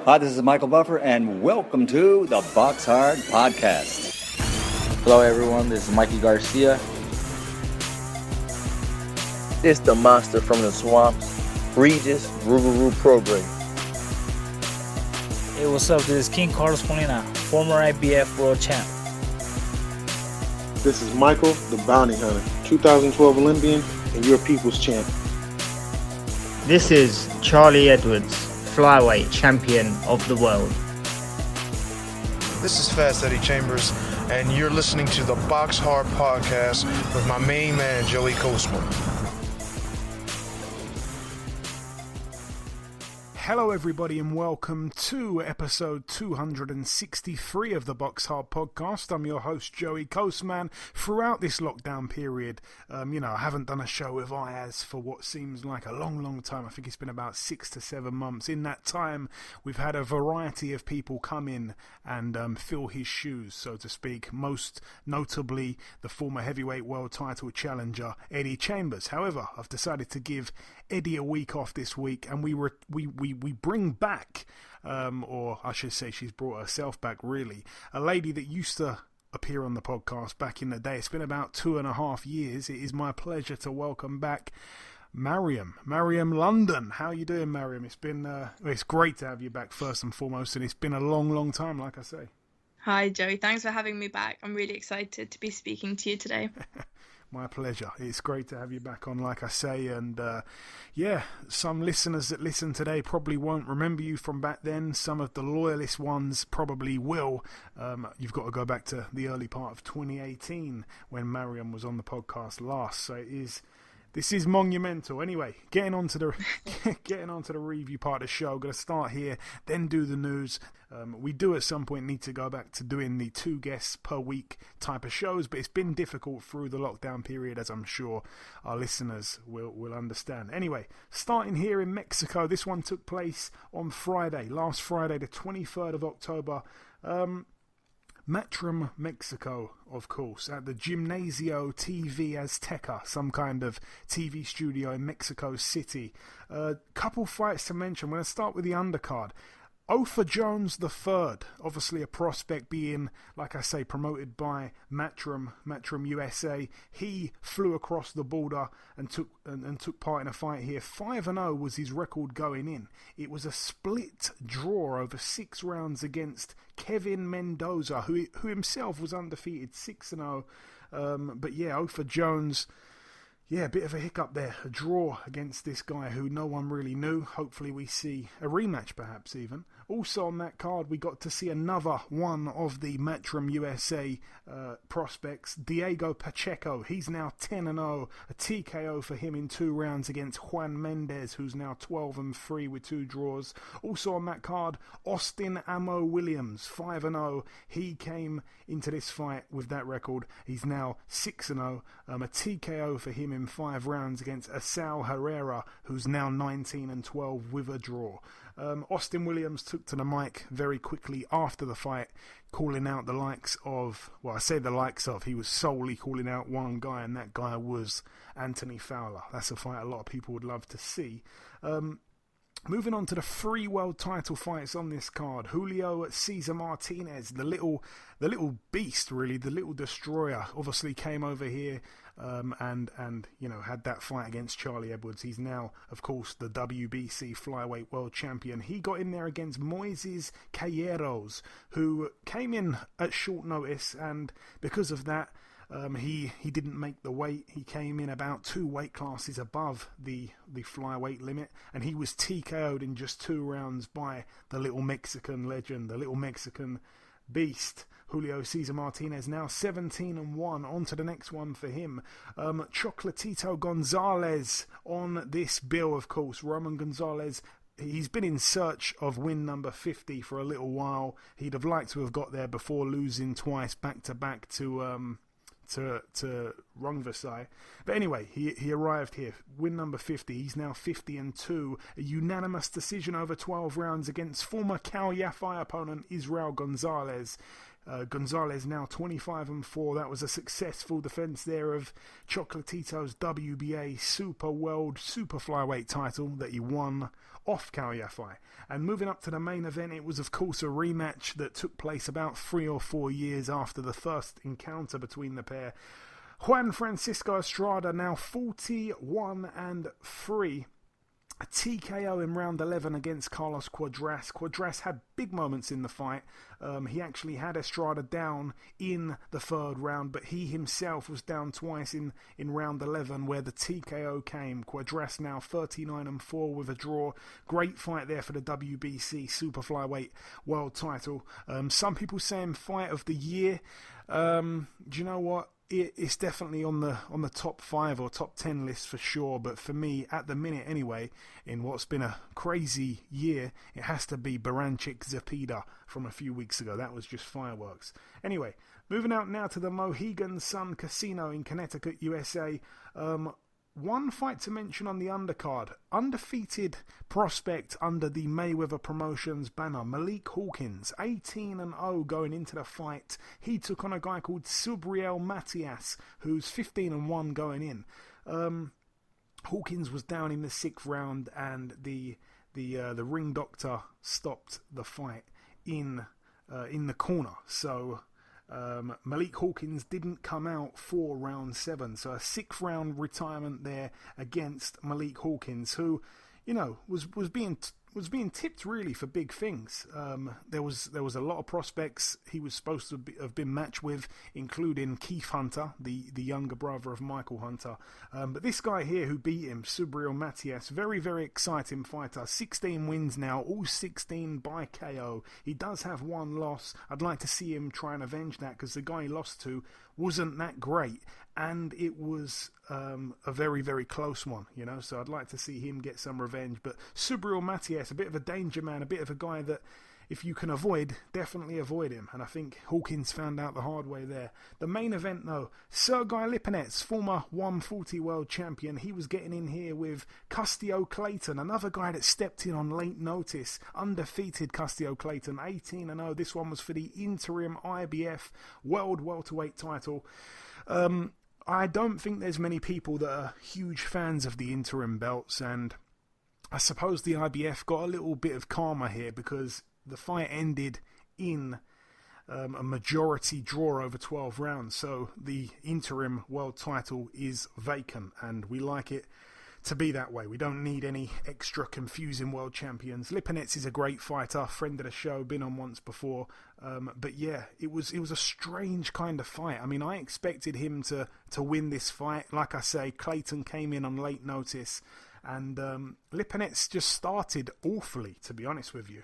Hi, this is Michael Buffer, and welcome to the BoxHard Podcast. Hello, everyone. This is Mikey Garcia. This the monster from the swamps, Regis Rougarou Program. Hey, what's up? This is King Carlos Molina, former IBF world champ. This is Michael, the Bounty Hunter, 2012 Olympian and your people's champ. This is Charlie Edwards, flyweight champion of the world. This is Fast Eddie Chambers, and you're listening to the BoxHard Podcast with my main man, Joey Coastman. Hello everybody and welcome to episode 263 of the BoxHard Podcast. I'm your host Joey Coastman. Throughout this lockdown period, I haven't done a show with Ayaz for what seems like a long time. I think it's been about 6 to 7 months. In that time, we've had a variety of people come in and fill his shoes, so to speak. Most notably, the former heavyweight world title challenger, Eddie Chambers. However, I've decided to give Eddie a week off this week, and we bring back, or I should say she's brought herself back really, a lady that used to appear on the podcast back in the day. It's been about 2.5 years. It is my pleasure to welcome back Mariam London. How you doing, Mariam? It's great to have you back first and foremost, and it's been a long time, like I say. Hi Joey, thanks for having me back. I'm really excited to be speaking to you today. My pleasure. It's great to have you back on, like I say, and some listeners that listen today probably won't remember you from back then. Some of the loyalist ones probably will. You've got to go back to the early part of 2018 when Mariam was on the podcast last, so this is monumental. Anyway, getting on to the review part of the show. Going to start here, then do the news. We do at some point need to go back to doing the 2 guests per week type of shows, but it's been difficult through the lockdown period, as I'm sure our listeners will understand. Anyway, starting here in Mexico, this one took place on last Friday, the 23rd of October. Matrim, Mexico, of course, at the Gimnasio TV Azteca, some kind of TV studio in Mexico City. Couple fights to mention. I'm going to start with the undercard. Ofer Jones III, obviously a prospect being, like I say, promoted by Matrim USA. He flew across the border and took part in a fight here. 5-0 was his record going in. It was a split draw over 6 rounds against Kevin Mendoza, who himself was undefeated, 6-0. But yeah, Ofer Jones, a bit of a hiccup there. A draw against this guy who no one really knew. Hopefully we see a rematch perhaps even. Also on that card we got to see another one of the Matrim USA prospects, Diego Pacheco. He's now 10-0. A TKO for him in 2 rounds against Juan Mendez, who's now 12-3 with 2 draws. Also on that card, Austin Amo Williams, 5-0. He came into this fight with that record. He's now 6-0. A TKO for him in 5 rounds against Asal Herrera, who's now 19-12 with a draw. Austin Williams took to the mic very quickly after the fight, calling out the likes of, he was solely calling out one guy, and that guy was Anthony Fowler. That's a fight a lot of people would love to see. Moving on to the 3 world title fights on this card. Julio Cesar Martinez, the little beast really, the little destroyer, obviously came over here and had that fight against Charlie Edwards. He's now, of course, the WBC flyweight world champion. He got in there against Moises Calleros, who came in at short notice, and because of that, he didn't make the weight. He came in about 2 weight classes above the flyweight limit, and he was TKO'd in just 2 rounds by the little Mexican legend, the little Mexican beast, Julio Cesar Martinez. Now 17-1. On to the next one for him. Chocolatito Gonzalez on this bill, of course. Roman Gonzalez, he's been in search of win number 50 for a little while. He'd have liked to have got there before losing twice back-to-back to Rungvisai. But anyway, he arrived here. Win number 50. He's now 50-2. A unanimous decision over 12 rounds against former Cal Yafai opponent Israel Gonzalez. Gonzalez now 25-4. That was a successful defense there of Chocolatito's WBA Super World Super Flyweight title that he won off Kauyafi. And moving up to the main event, it was of course a rematch that took place about 3 or 4 years after the first encounter between the pair. Juan Francisco Estrada now 41-3. A TKO in round 11 against Carlos Cuadras. Cuadras had big moments in the fight. He actually had Estrada down in the third round, but he himself was down twice in round 11 where the TKO came. Cuadras now 39-4 with a draw. Great fight there for the WBC Super Flyweight World title. Some people saying fight of the year. Do you know what? It's definitely on the top 5 or top 10 list for sure, but for me, at the minute anyway, in what's been a crazy year, it has to be Baranchik Zepeda from a few weeks ago. That was just fireworks. Anyway, moving out now to the Mohegan Sun Casino in Connecticut, USA. One fight to mention on the undercard. Undefeated prospect under the Mayweather Promotions banner, Malik Hawkins, 18-0 going into the fight. He took on a guy called Subriel Matias, who's 15-1 going in. Hawkins was down in the 6th round, and the ring doctor stopped the fight in the corner. So Malik Hawkins didn't come out for round 7, so a 6th round retirement there against Malik Hawkins, who, you know, was being tipped really for big things. There was a lot of prospects he was supposed to have been matched with, including Keith Hunter, the younger brother of Michael Hunter. But this guy here who beat him, Subriel Matias, very, very exciting fighter. 16 wins now, all 16 by KO. He does have one loss. I'd like to see him try and avenge that, because the guy he lost to wasn't that great, and it was a very, very close one, you know, so I'd like to see him get some revenge. But Subriel Matias, a bit of a danger man, a bit of a guy that if you can avoid, definitely avoid him, and I think Hawkins found out the hard way there. The main event though, Sergey Lipinets, former 140 world champion, he was getting in here with Custio Clayton, another guy that stepped in on late notice, undefeated Custio Clayton, 18-0. This one was for the interim IBF World Welterweight title. I don't think there's many people that are huge fans of the interim belts, and I suppose the IBF got a little bit of karma here because the fight ended in a majority draw over 12 rounds, so the interim world title is vacant, and we like it to be that way. We don't need any extra confusing world champions. Lipinets is a great fighter, friend of the show, been on once before, but yeah, it was a strange kind of fight. I mean, I expected him to win this fight. Like I say, Clayton came in on late notice, and Lipinets just started awfully, to be honest with you.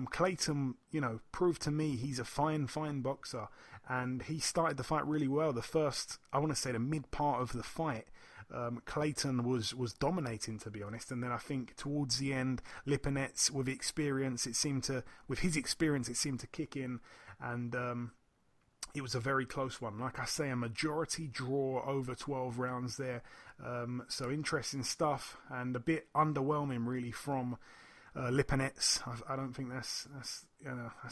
Clayton, you know, proved to me he's a fine boxer, and he started the fight really well. The first, I want to say the mid part of the fight, Clayton was dominating, to be honest, and then I think towards the end, Lipinets with his experience, it seemed to kick in, and it was a very close one. Like I say, a majority draw over 12 rounds there. So interesting stuff, and a bit underwhelming really from Lipinets. I don't think that's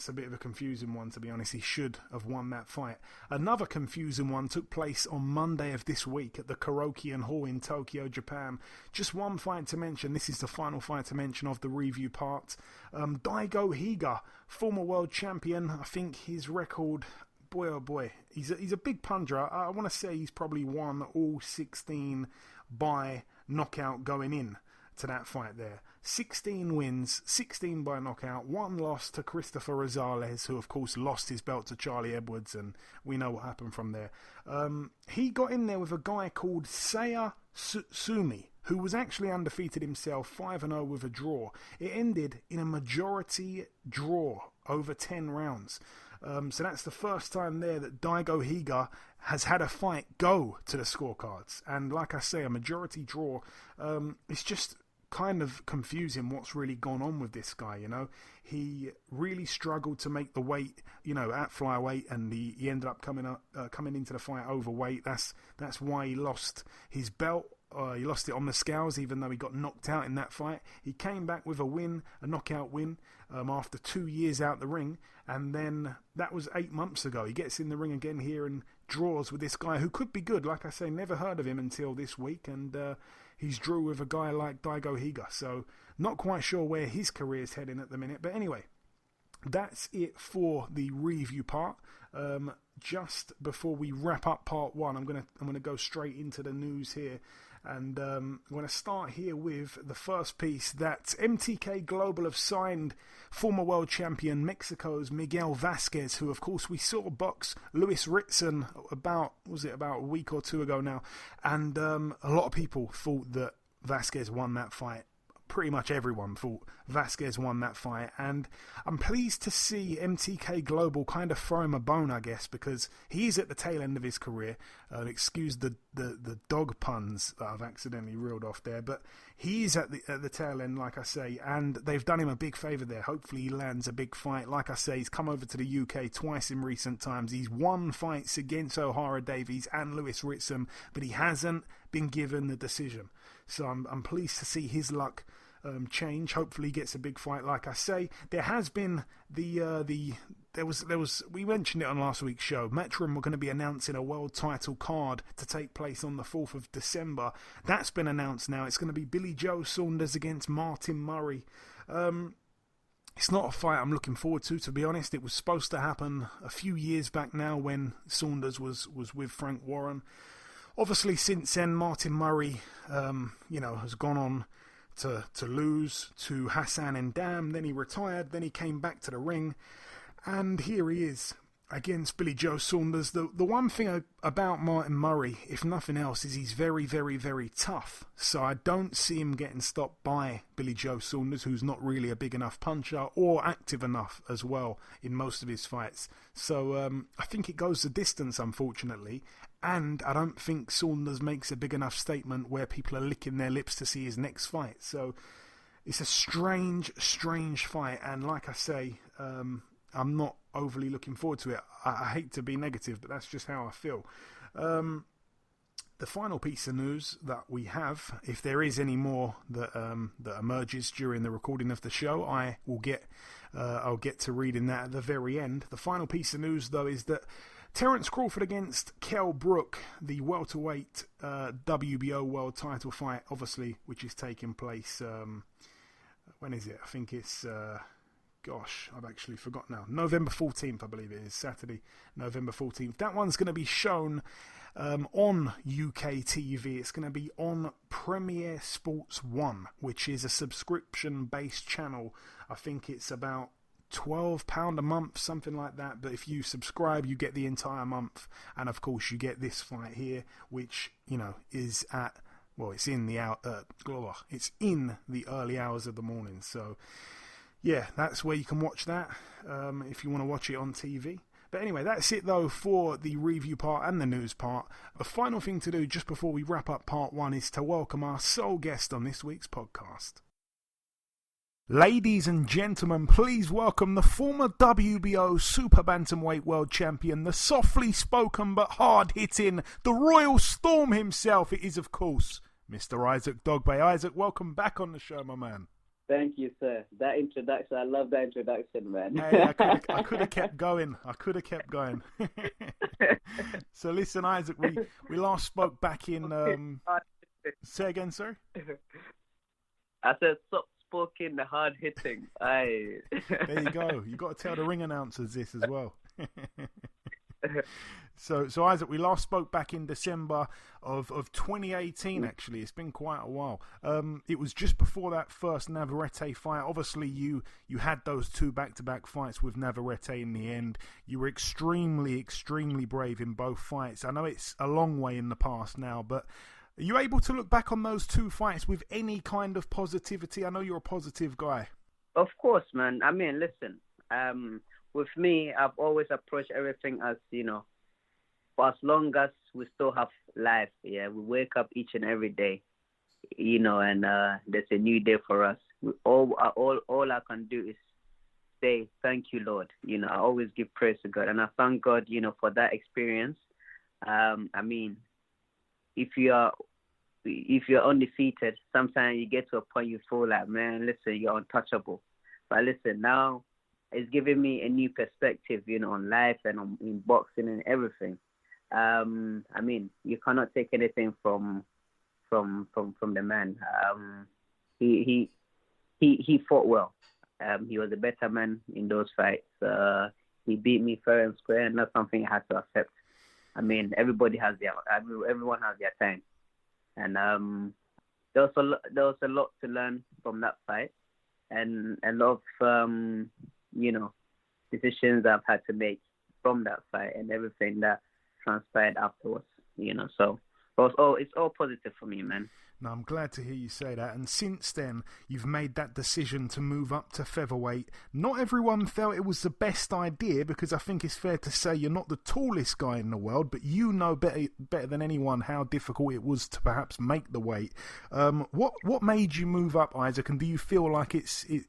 a bit of a confusing one, to be honest. He should have won that fight. Another confusing one took place on Monday of this week at the Karokian Hall in Tokyo, Japan. Just one fight to mention. This is the final fight to mention of the review part. Daigo Higa, former world champion. I think his record, boy oh boy, he's a big puncher. I want to say he's probably won all 16 by knockout going in to that fight there. 16 wins, 16 by knockout, one loss to Christopher Rosales, who of course lost his belt to Charlie Edwards, and we know what happened from there. He got in there with a guy called Seiya Sumi, who was actually undefeated himself, 5-0 with a draw. It ended in a majority draw over 10 rounds. So that's the first time there that Daigo Higa has had a fight go to the scorecards. And like I say, a majority draw. It's just kind of confusing what's really gone on with this guy, you know. He really struggled to make the weight, you know, at flyweight, and he ended up coming into the fight overweight. That's why he lost his belt He lost it on the scales, even though he got knocked out in that fight. He came back with a win, a knockout win, after 2 years out the ring. And then that was 8 months ago. He gets in the ring again here and draws with this guy who could be good. Like I say, never heard of him until this week. And he's drew with a guy like Daigo Higa. So not quite sure where his career is heading at the minute. But anyway, that's it for the review part. Just before we wrap up part one, I'm gonna go straight into the news here, and I'm gonna start here with the first piece that MTK Global have signed former world champion Mexico's Miguel Vasquez, who of course we saw box Luis Ritson about a week or two ago now, and a lot of people thought that Vasquez won that fight. Pretty much everyone thought Vasquez won that fight, and I'm pleased to see MTK Global kind of throw him a bone, I guess, because he is at the tail end of his career. Excuse the dog puns that I've accidentally reeled off there, but he's at the tail end, like I say, and they've done him a big favour there. Hopefully he lands a big fight. Like I say, he's come over to the UK twice in recent times. He's won fights against O'Hara Davies and Lewis Ritson, but he hasn't been given the decision. So I'm pleased to see his luck change. Hopefully he gets a big fight. Like I say, there has been there was we mentioned it on last week's show. Matchroom were going to be announcing a world title card to take place on the 4th of December. That's been announced now. It's going to be Billy Joe Saunders against Martin Murray. It's not a fight I'm looking forward to be honest. It was supposed to happen a few years back now when Saunders was with Frank Warren. Obviously, since then, Martin Murray, has gone on to lose to Hassan N'Dam. Then he retired. Then he came back to the ring, and here he is against Billy Joe Saunders. The one thing about Martin Murray, if nothing else, is he's very, very, very tough. So I don't see him getting stopped by Billy Joe Saunders, who's not really a big enough puncher or active enough as well in most of his fights. So I think it goes the distance, unfortunately. And I don't think Saunders makes a big enough statement where people are licking their lips to see his next fight. So it's a strange, strange fight. And like I say, I'm not overly looking forward to it. I hate to be negative, but that's just how I feel. The final piece of news that we have, if there is any more that emerges during the recording of the show, I'll get to reading that at the very end. The final piece of news, though, is that Terence Crawford against Kell Brook, the welterweight WBO world title fight, obviously, which is taking place. When is it? I think it's. I've actually forgotten now. November 14th, I believe it is. Saturday, November 14th. That one's going to be shown on UK TV. It's going to be on Premier Sports 1, which is a subscription-based channel. I think it's about £12 a month, something like that. But if you subscribe, you get the entire month. And, of course, you get this fight here, which, is at... Well, it's in the early hours of the morning. So... yeah, that's where you can watch that if you want to watch it on TV. But anyway, that's it though for the review part and the news part. The final thing to do just before we wrap up part one is to welcome our sole guest on this week's podcast. Ladies and gentlemen, please welcome the former WBO Super-Bantamweight world champion, the softly spoken but hard-hitting, the Royal Storm himself. It is, of course, Mr. Isaac Dogboe. Isaac, welcome back on the show, my man. Thank you, sir. That introduction, I love that introduction, man. Hey, I could have kept going. So listen, Isaac, we last spoke back in... Say again, sir? I said soft-spoken, hard-hitting. There you go. You got to tell the ring announcers this as well. So Isaac, we last spoke back in December of 2018, actually. It's been quite a while. It was just before that first Navarrete fight. Obviously, you had those two back-to-back fights with Navarrete in the end. You were extremely, extremely brave in both fights. I know it's a long way in the past now, but are you able to look back on those two fights with any kind of positivity? I know you're a positive guy. Of course, man. I mean, listen, with me, I've always approached everything as, for as long as we still have life, we wake up each and every day, and there's a new day for us. All I can do is say, thank you, Lord. I always give praise to God, and I thank God, for that experience. I mean, if you are if you're undefeated, sometimes you get to a point you feel like, man, listen, you're untouchable. But listen, now it's giving me a new perspective, on life and in boxing and everything. I mean, you cannot take anything from the man. He fought well. He was a better man in those fights. He beat me fair and square, and that's something I had to accept. I mean, everyone has their time, and there was a lot to learn from that fight, and a lot of decisions I've had to make from that fight and everything that transpired afterwards. So it's all positive for me, man. No, I'm glad to hear you say that. And since then, you've made that decision to move up to featherweight. Not everyone felt it was the best idea, because I think it's fair to say you're not the tallest guy in the world, but you know better than anyone how difficult it was to perhaps make the weight. What made you move up, Isaac? And do you feel like it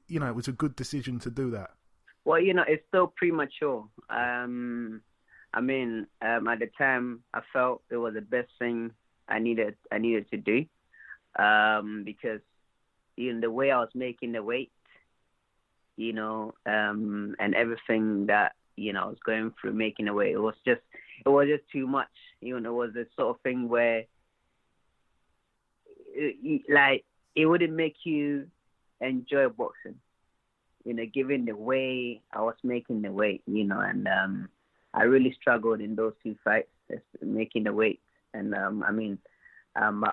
was a good decision to do that? Well, it's still premature. At the time, I felt it was the best thing I needed to do. Because the way I was making the weight, and everything that I was going through making the weight, it was just too much. It was the sort of thing where it wouldn't make you enjoy boxing, given the way I was making the weight, and I really struggled in those two fights, making the weight, and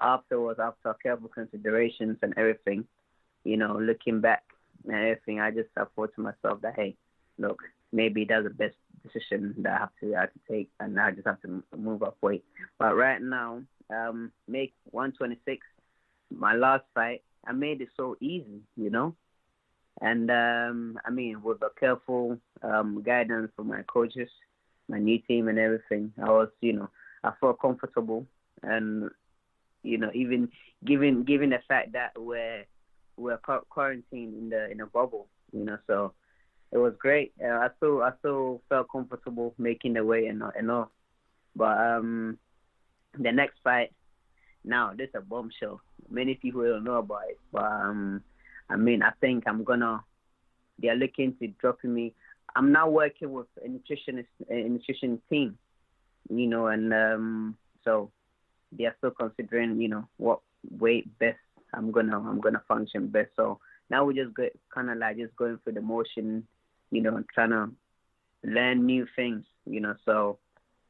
afterwards, after careful considerations and everything, looking back and everything, I thought to myself that, hey, look, maybe that's the best decision that I have to take, and I just have to move up weight. But right now, make 126, my last fight, I made it so easy, and with a careful guidance from my coaches, my new team and everything, I was, I felt comfortable, and even given the fact that we're quarantined in a bubble, so it was great. I still felt comfortable making the weight and all. But the next fight, now this is a bombshell. Many people don't know about it, but I think they're looking to dropping me. I'm now working with a nutrition team, and so they are still considering, what weight best I'm gonna function best. So now we just just going through the motion, trying to learn new things, So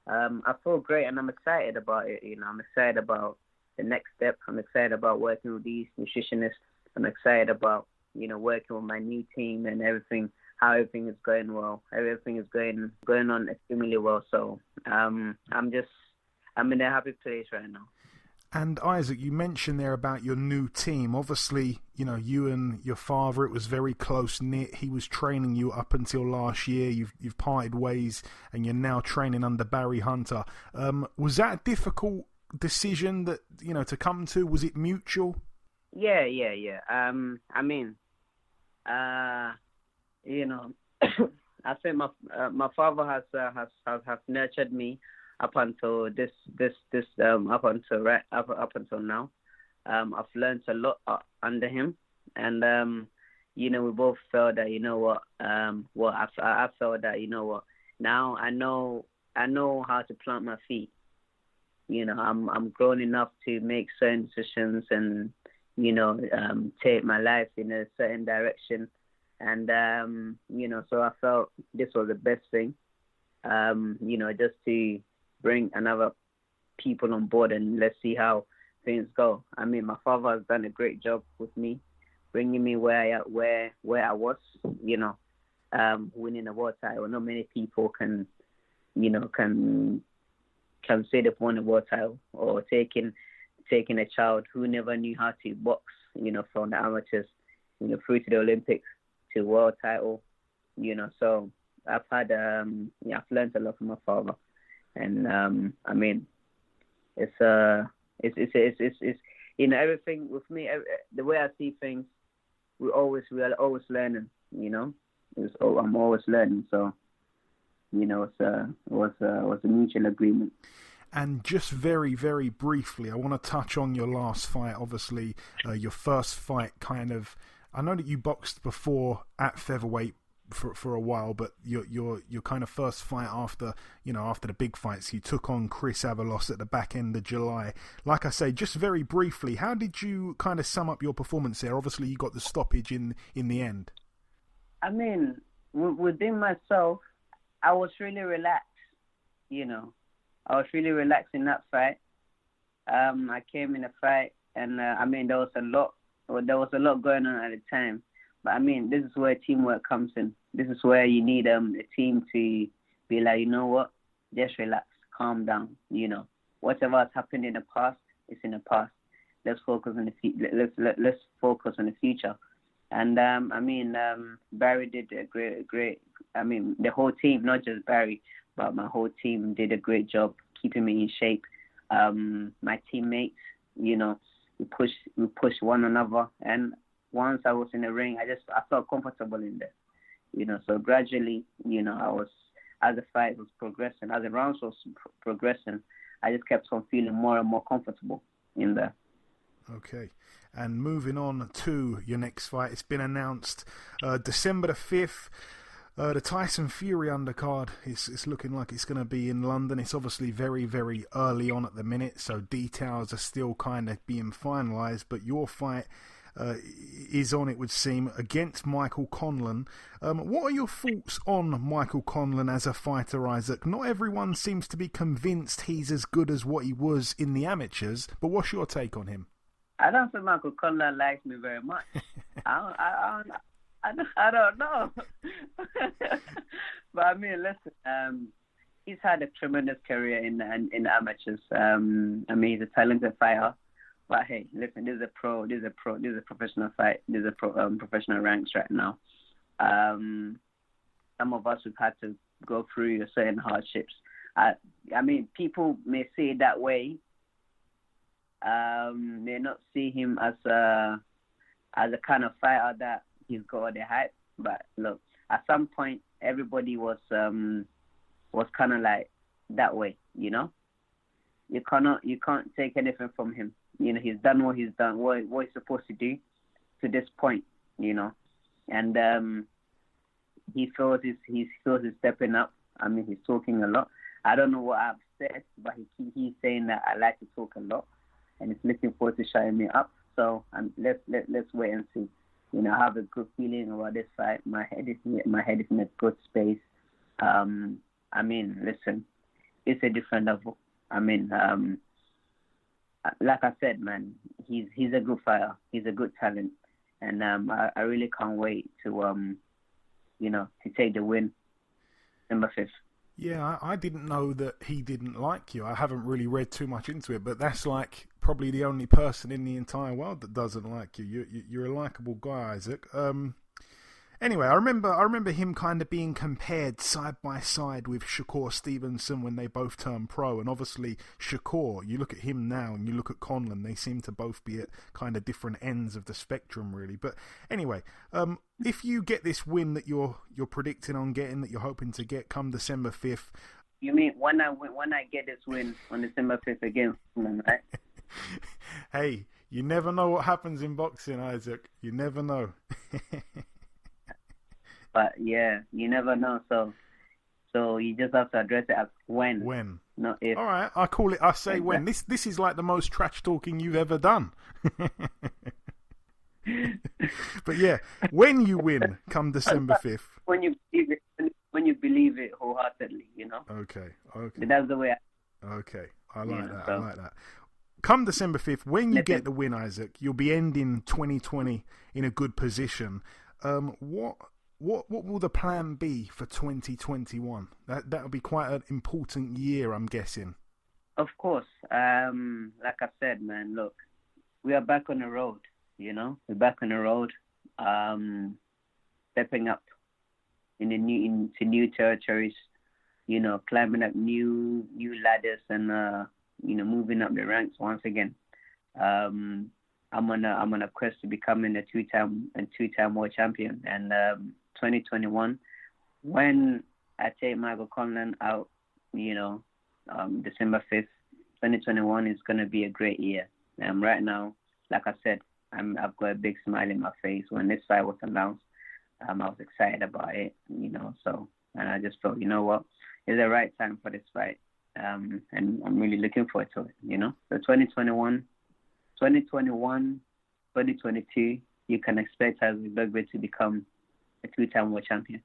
I feel great, and I'm excited about it. I'm excited about the next step. I'm excited about working with these nutritionists. I'm excited about working with my new team and everything. How everything is going well. Everything is going on extremely well. So I'm in a happy place right now. And Isaac, you mentioned there about your new team. Obviously, you and your father, it was very close knit. He was training you up until last year. You've parted ways, and you're now training under Barry Hunter. Was that a difficult decision that to come to? Was it mutual? Yeah. I think my father has nurtured me up until up until now. I've learned a lot under him, and we both felt that I felt that now I know how to plant my feet. I'm grown enough to make certain decisions and take my life in a certain direction, and so I felt this was the best thing, just to bring another people on board, and let's see how things go. My father has done a great job with me, bringing me where I was, winning a world title. Not many people can say they've won a world title, or taking a child who never knew how to box, from the amateurs, through to the Olympics to world title, So I've had, I've learned a lot from my father. And it's everything with me. The way I see things, we are always learning. I'm always learning. So it was a mutual agreement. And just very, very briefly, I want to touch on your last fight. Obviously, your first fight kind of... I know that you boxed before at featherweight for a while, but your kind of first fight after the big fights, you took on Chris Avalos at the back end of July. Like I say, just very briefly, how did you kind of sum up your performance there? Obviously, you got the stoppage in the end. I mean, within myself, I was really relaxed. I was really relaxed in that fight. I came in a fight, and there was a lot going on at the time. But I mean, this is where teamwork comes in. This is where you need a team to be like, you know what, just relax, calm down. Whatever has happened in the past is in the past. Let's focus on let's focus on the future. And Barry did a great. I mean, the whole team, not just Barry, but my whole team did a great job keeping me in shape. My teammates, we pushed one another, and once I was in the ring, I felt comfortable in there. So gradually, I was, as the fight was progressing, as the rounds was progressing, I just kept on feeling more and more comfortable in there. Okay. And moving on to your next fight, it's been announced December the 5th. The Tyson Fury undercard is looking like it's going to be in London. It's obviously very, very early on at the minute, so details are still kind of being finalised. But your fight is on, it would seem, against Michael Conlan. What are your thoughts on Michael Conlan as a fighter, Isaac? Not everyone seems to be convinced he's as good as what he was in the amateurs, but what's your take on him? I don't think Michael Conlan likes me very much. I don't know. But I mean, listen, he's had a tremendous career in amateurs. He's a talented fighter. But hey, listen, this is a professional fight. This is a professional ranks right now. Some of us have had to go through certain hardships. I mean, people may say it that way. May not see him as a kind of fighter that he's got all the hype. But look, at some point, everybody was kind of like that way. You can't take anything from him. He's done what he's done, what he's supposed to do to this point. And he feels he's stepping up. I mean, he's talking a lot. I don't know what I've said, but he's saying that I like to talk a lot, and he's looking forward to shutting me up. So let's wait and see. I have a good feeling about this fight. My head is in a good space. I mean, listen, it's a different level. I mean, like I said, man, he's a good fighter. He's a good talent, and I really can't wait to take the win, December 5th. Yeah, I didn't know that he didn't like you. I haven't really read too much into it, but that's like probably the only person in the entire world that doesn't like you. You're a likable guy, Isaac. Anyway, I remember him kind of being compared side by side with Shakur Stevenson when they both turned pro, and obviously Shakur, you look at him now and you look at Conlan, they seem to both be at kind of different ends of the spectrum, really. But anyway, if you get this win that you're predicting on getting, that you're hoping to get come December 5th. You mean when I get this win on December 5th against Conlan, right? Hey, you never know what happens in boxing, Isaac. You never know. But yeah, you never know. So you just have to address it as when. When. Not if. All right, I say when. This is like the most trash talking you've ever done. But yeah, when you win, come December 5th. When you believe it wholeheartedly, Okay. That's the way. Okay, I like that. Come December 5th, when you get the win, Isaac, you'll be ending 2020 in a good position. What will the plan be for 2021? That'll be quite an important year, I'm guessing. Of course. Like I said, man, look, we are back on the road, We're back on the road, stepping up into new territories, climbing up new ladders and, moving up the ranks once again. I'm on a quest to becoming a two-time world champion, and 2021, when I take Michael Conlan out, December 5th, 2021 is going to be a great year. Right now, like I said, I've got a big smile in my face. When this fight was announced, I was excited about it, so, and I just thought, you know what, it's the right time for this fight. And I'm really looking forward to it, So 2021, 2022, you can expect Isaac Dogboe to become a 2-time world champion.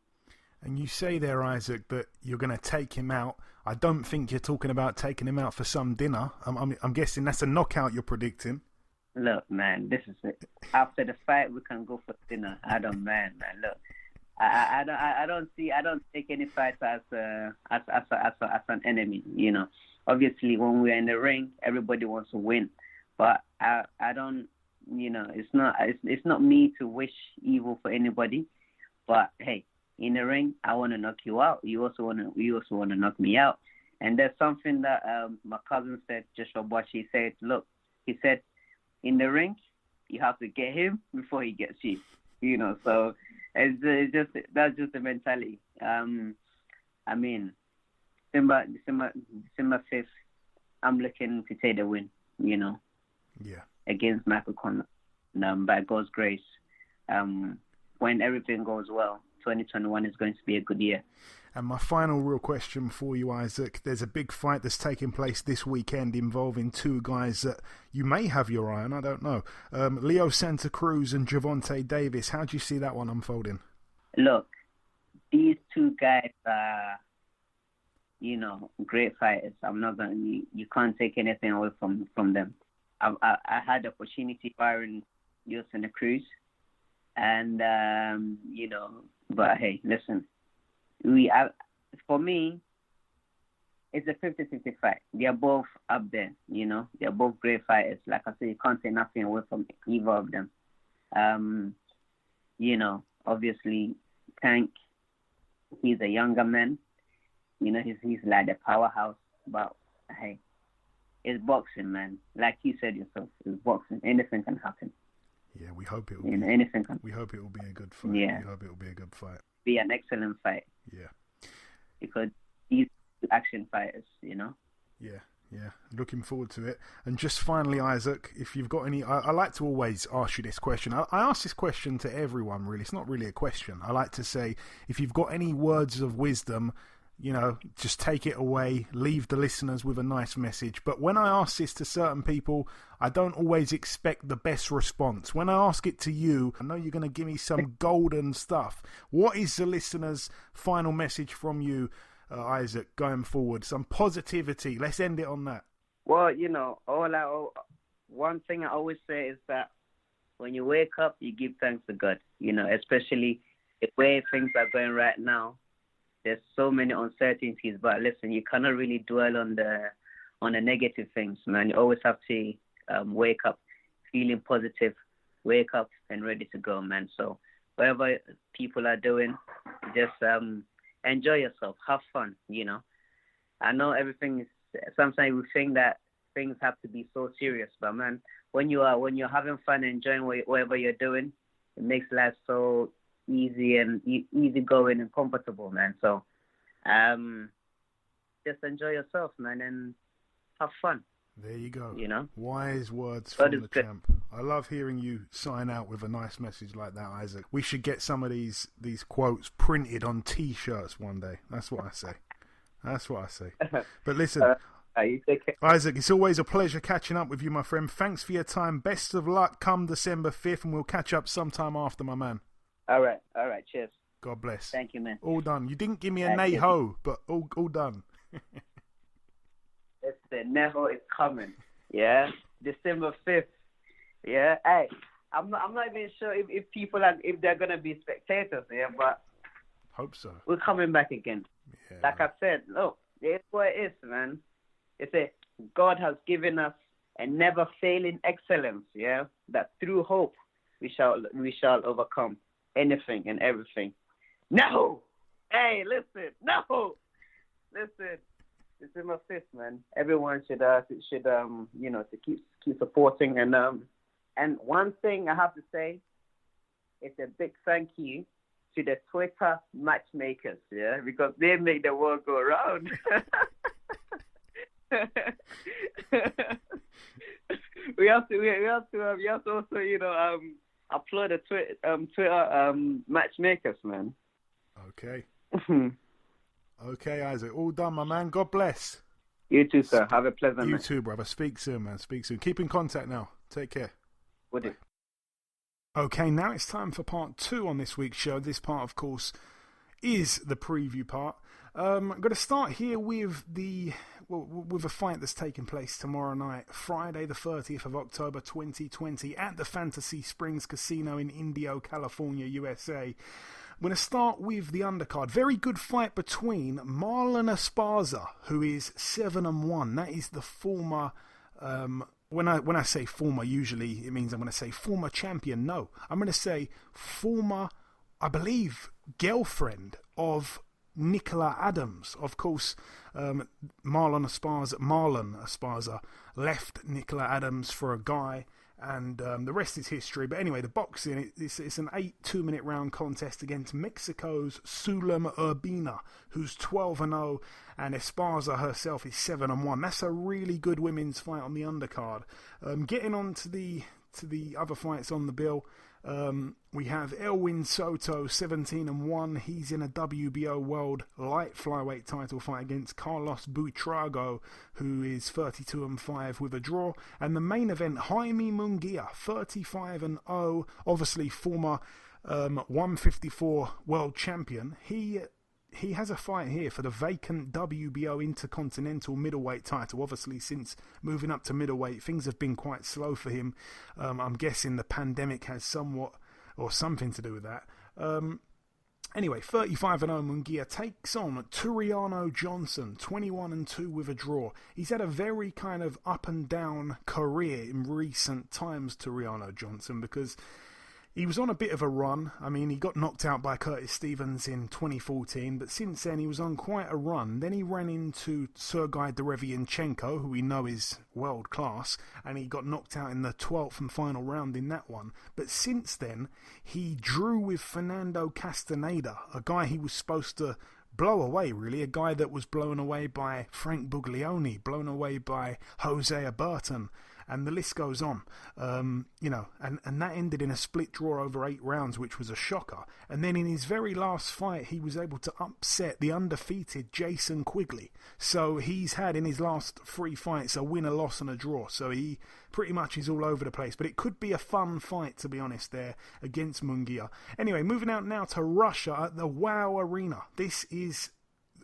And you say there, Isaac, that you're going to take him out. I don't think you're talking about taking him out for some dinner. I'm guessing that's a knockout you're predicting. Look, man, this is it. After the fight, we can go for dinner. I don't mind, man. Look, I don't take any fight as an enemy. Obviously, when we're in the ring, everybody wants to win, but I don't. It's not me to wish evil for anybody. But hey, in the ring, I want to knock you out. You also want to knock me out. And there's something that my cousin said, Joshua Bosch. He said, in the ring, you have to get him before he gets you. So that's just the mentality. December 5th, I'm looking to take the win. Against Michael Conlan. By God's grace, when everything goes well, 2021 is going to be a good year. And my final real question for you, Isaac, there's a big fight that's taking place this weekend involving two guys that you may have your eye on, I don't know. Leo Santa Cruz and Gervonta Davis. How do you see that one unfolding? Look, these two guys are, great fighters. You can't take anything away from them. I had the opportunity firing Leo Santa Cruz, and but hey, listen, for me, it's a 50-50 fight. They are both up there, They are both great fighters. Like I said, you can't take nothing away from either of them. Obviously, Tank, he's a younger man. He's like a powerhouse. But hey, it's boxing, man. Like you said yourself, it's boxing. Anything can happen. Yeah, we hope it will. Anything can. We hope it will be a good fight. Yeah. We hope it will be a good fight. Be an excellent fight. Yeah. Because these action fighters, Yeah. Looking forward to it. And just finally, Isaac, if you've got any... I like to always ask you this question. I ask this question to everyone, really. It's not really a question. I like to say, if you've got any words of wisdom, just take it away, leave the listeners with a nice message. But when I ask this to certain people, I don't always expect the best response. When I ask it to you, I know you're going to give me some golden stuff. What is the listeners' final message from you, Isaac, going forward? Some positivity. Let's end it on that. Well, one thing I always say is that when you wake up, you give thanks to God, especially the way things are going right now. There's so many uncertainties, but listen, you cannot really dwell on the negative things, man. You always have to wake up feeling positive, wake up and ready to go, man. So whatever people are doing, just enjoy yourself, have fun, I know everything is, sometimes we think that things have to be so serious, but man, when you're having fun, enjoying whatever you're doing, it makes life so easy and easy going and comfortable, man. So just enjoy yourself, man, and have fun. There you go. You know? Wise words from the champ. I love hearing you sign out with a nice message like that, Isaac. We should get some of these quotes printed on T-shirts one day. That's what I say. That's what I say. But listen, Isaac, it's always a pleasure catching up with you, my friend. Thanks for your time. Best of luck come December 5th, and we'll catch up sometime after, my man. All right. Cheers. God bless. Thank you, man. All done. You didn't give me a nay-ho, but all done. It's the Neho is coming. Yeah, December 5th. Yeah, hey, I'm not even sure if people are, if they're gonna be spectators. Yeah, but hope so. We're coming back again. Yeah. Like I said, look, it's what it is, man. It's a God has given us a never failing excellence. Yeah, that through hope we shall overcome anything and everything. No, hey, listen, no, listen. December 5th, man. Everyone should to keep supporting and one thing I have to say, it's a big thank you to the Twitter matchmakers, yeah, because they make the world go round. we have to also, applaud the Twitter matchmakers, man. Okay. Okay, Isaac. All done, my man. God bless. You too, sir. Have a pleasant night. You too, brother. Speak soon, man. Speak soon. Keep in contact now. Take care. Will do. Okay, now it's time for part 2 on this week's show. This part, of course, is the preview part. I'm going to start here with a fight that's taking place tomorrow night, Friday the 30th of October 2020 at the Fantasy Springs Casino in Indio, California, USA. I'm going to start with the undercard. Very good fight between Marlon Esparza, who is 7-1. That is the former... When I say former, usually it means I'm going to say former champion. No, I'm going to say former, I believe, girlfriend of Nicola Adams. Of course, Marlon Esparza left Nicola Adams for a guy, and the rest is history. But anyway, the boxing, it's an 8 2-minute round contest against Mexico's Zulem Urbina, who's 12-0, and Esparza herself is 7-1. That's a really good women's fight on the undercard. Getting on to the other fights on the bill, we have Elwin Soto, 17-1. He's in a WBO World Light Flyweight title fight against Carlos Buitrago, who is 32-5 with a draw. And the main event, Jaime Munguia, 35-0, obviously former 154 world champion. He has a fight here for the vacant WBO Intercontinental middleweight title. Obviously, since moving up to middleweight, things have been quite slow for him. I'm guessing the pandemic has somewhat or something to do with that. Anyway, 35-0 Munguia takes on Turiano Johnson, 21-2 with a draw. He's had a very kind of up and down career in recent times, Turiano Johnson, because he was on a bit of a run. I mean, he got knocked out by Curtis Stevens in 2014, but since then he was on quite a run. Then he ran into Sergei Derevianchenko, who we know is world class, and he got knocked out in the 12th and final round in that one. But since then, he drew with Fernando Castaneda, a guy he was supposed to blow away, really, a guy that was blown away by Frank Buglioni, blown away by Jose Burton, and the list goes on. And that ended in a split draw over 8 rounds, which was a shocker. And then in his very last fight, he was able to upset the undefeated Jason Quigley. So he's had in his last 3 fights a win, a loss, and a draw. So he pretty much is all over the place. But it could be a fun fight, to be honest, there against Munguia. Anyway, moving out now to Russia at the WOW Arena. This is...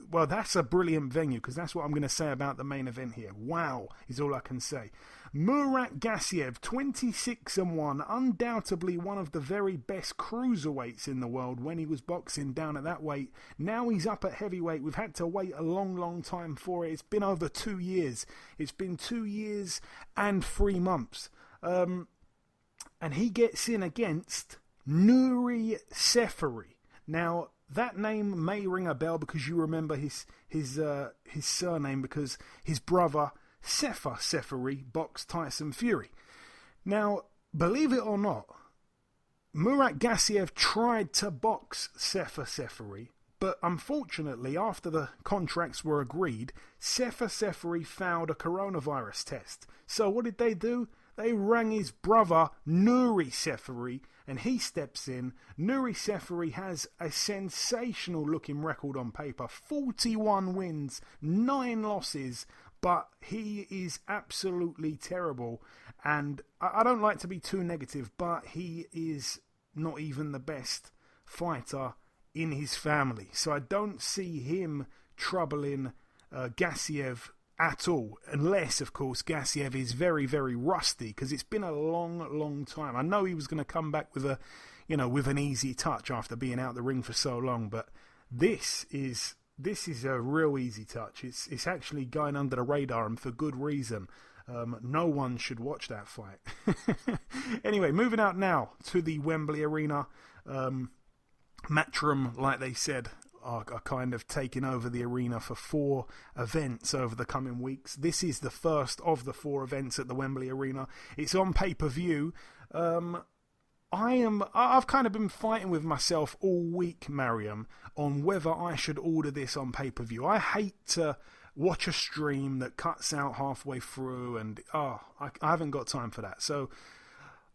well, that's a brilliant venue, because that's what I'm going to say about the main event here. Wow is all I can say. Murat Gassiev, 26-1, undoubtedly one of the very best cruiserweights in the world when he was boxing down at that weight. Now he's up at heavyweight. We've had to wait a long, long time for it. It's been over 2 years. It's been 2 years and 3 months. And he gets in against Nuri Seferi. Now, that name may ring a bell because you remember his surname, because his brother Sefer Seferi boxed Tyson Fury. Now, believe it or not, Murat Gassiev tried to box Sefer Seferi, but unfortunately, after the contracts were agreed, Sefer Seferi failed a coronavirus test. So what did they do? They rang his brother Nuri Seferi, and he steps in. Nuri Seferi has a sensational looking record on paper. 41 wins, 9 losses, but he is absolutely terrible. And I don't like to be too negative, but he is not even the best fighter in his family. So I don't see him troubling Gassiev at all, unless, of course, Gassiev is very, very rusty, because it's been a long, long time. I know he was going to come back with an easy touch after being out the ring for so long, but this is a real easy touch. It's actually going under the radar, and for good reason. No one should watch that fight. Anyway, moving out now to the Wembley Arena. Matchroom, like they said, are kind of taking over the arena for 4 events over the coming weeks. This is the first of the 4 events at the Wembley Arena. It's on pay-per-view. I've kind of been fighting with myself all week, Mariam, on whether I should order this on pay-per-view. I hate to watch a stream that cuts out halfway through, and I haven't got time for that. So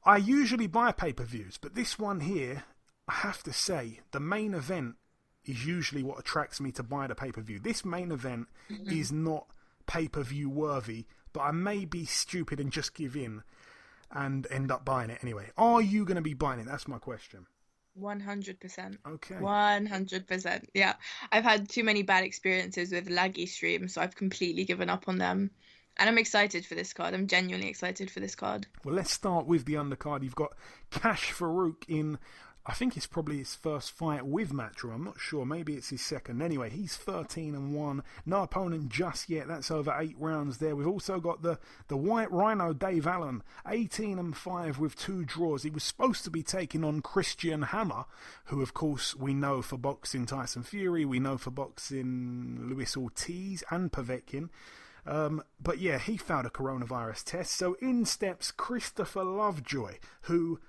I usually buy pay-per-views, but this one here, I have to say, the main event is usually what attracts me to buy the pay-per-view. This main event is not pay-per-view worthy, but I may be stupid and just give in and end up buying it anyway. Are you going to be buying it? That's my question. 100%. Okay. 100%. Yeah. I've had too many bad experiences with laggy streams, so I've completely given up on them. And I'm excited for this card. I'm genuinely excited for this card. Well, let's start with the undercard. You've got Cash Farouk in, I think it's probably his first fight with Matchroom. I'm not sure. Maybe it's his second. Anyway, he's 13-1. No opponent just yet. That's over 8 rounds there. We've also got the White Rhino, Dave Allen, 18-5 with 2 draws. He was supposed to be taking on Christian Hammer, who, of course, we know for boxing Tyson Fury. We know for boxing Luis Ortiz and Povetkin. But yeah, he failed a coronavirus test. So in steps Christopher Lovejoy, who...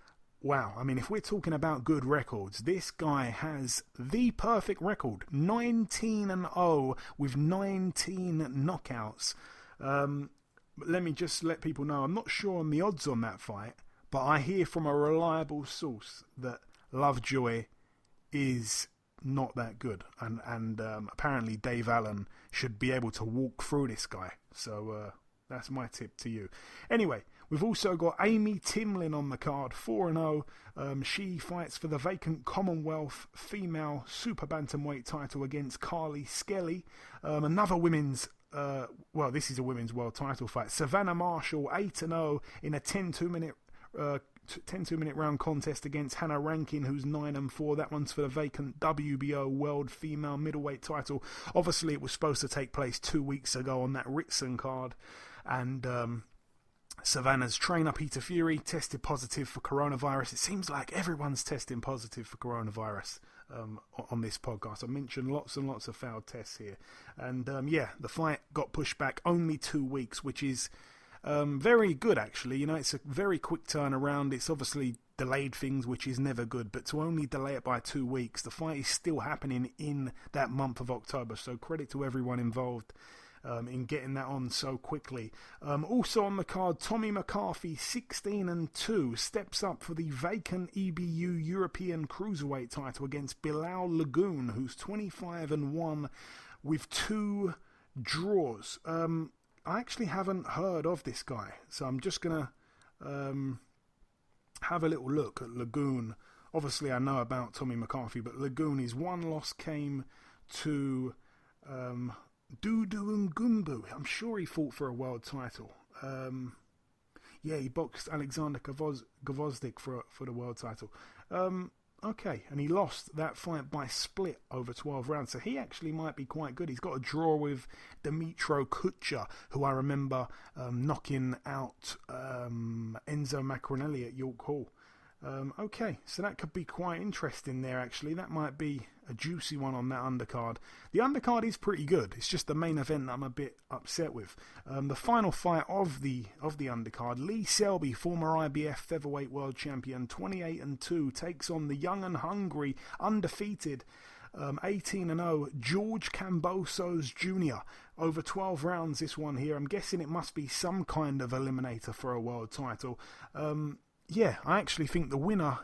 Wow, I mean, if we're talking about good records, this guy has the perfect record. 19-0 with 19 knockouts. Let me just let people know, I'm not sure on the odds on that fight, but I hear from a reliable source that Lovejoy is not that good. And apparently Dave Allen should be able to walk through this guy. So that's my tip to you. Anyway, we've also got Amy Timlin on the card, 4-0. She fights for the vacant Commonwealth female Super-Bantamweight title against Carly Skelly. Another women's, this is a women's world title fight. Savannah Marshall, 8-0 in a 10-2-minute round contest against Hannah Rankin, who's 9-4. That one's for the vacant WBO World Female Middleweight title. Obviously, it was supposed to take place 2 weeks ago on that Ritson card. And Savannah's trainer, Peter Fury, tested positive for coronavirus. It seems like everyone's testing positive for coronavirus on this podcast. I mentioned lots and lots of failed tests here. And the fight got pushed back only 2 weeks, which is very good, actually. You know, it's a very quick turnaround. It's obviously delayed things, which is never good, but to only delay it by 2 weeks, the fight is still happening in that month of October. So credit to everyone involved in getting that on so quickly. Also on the card, Tommy McCarthy, 16-2, steps up for the vacant EBU European Cruiserweight title against Bilal Lagoon, who's 25-1 with 2 draws. I actually haven't heard of this guy, so I'm just going to have a little look at Lagoon. Obviously, I know about Tommy McCarthy, but Lagoon, his one loss came to Dudu Ngumbu. I'm sure he fought for a world title. He boxed Alexander Gvozdik for the world title. Okay, and he lost that fight by split over 12 rounds, so he actually might be quite good. He's got a draw with Dimitro Kutcher, who I remember knocking out Enzo Macronelli at York Hall. Okay, so that could be quite interesting there, actually. That might be a juicy one on that undercard. The undercard is pretty good. It's just the main event that I'm a bit upset with. The final fight of the undercard, Lee Selby, former IBF featherweight world champion, 28-2, takes on the young and hungry, undefeated, 18-0, George Kambosos Jr. Over 12 rounds, this one here. I'm guessing it must be some kind of eliminator for a world title. I actually think the winner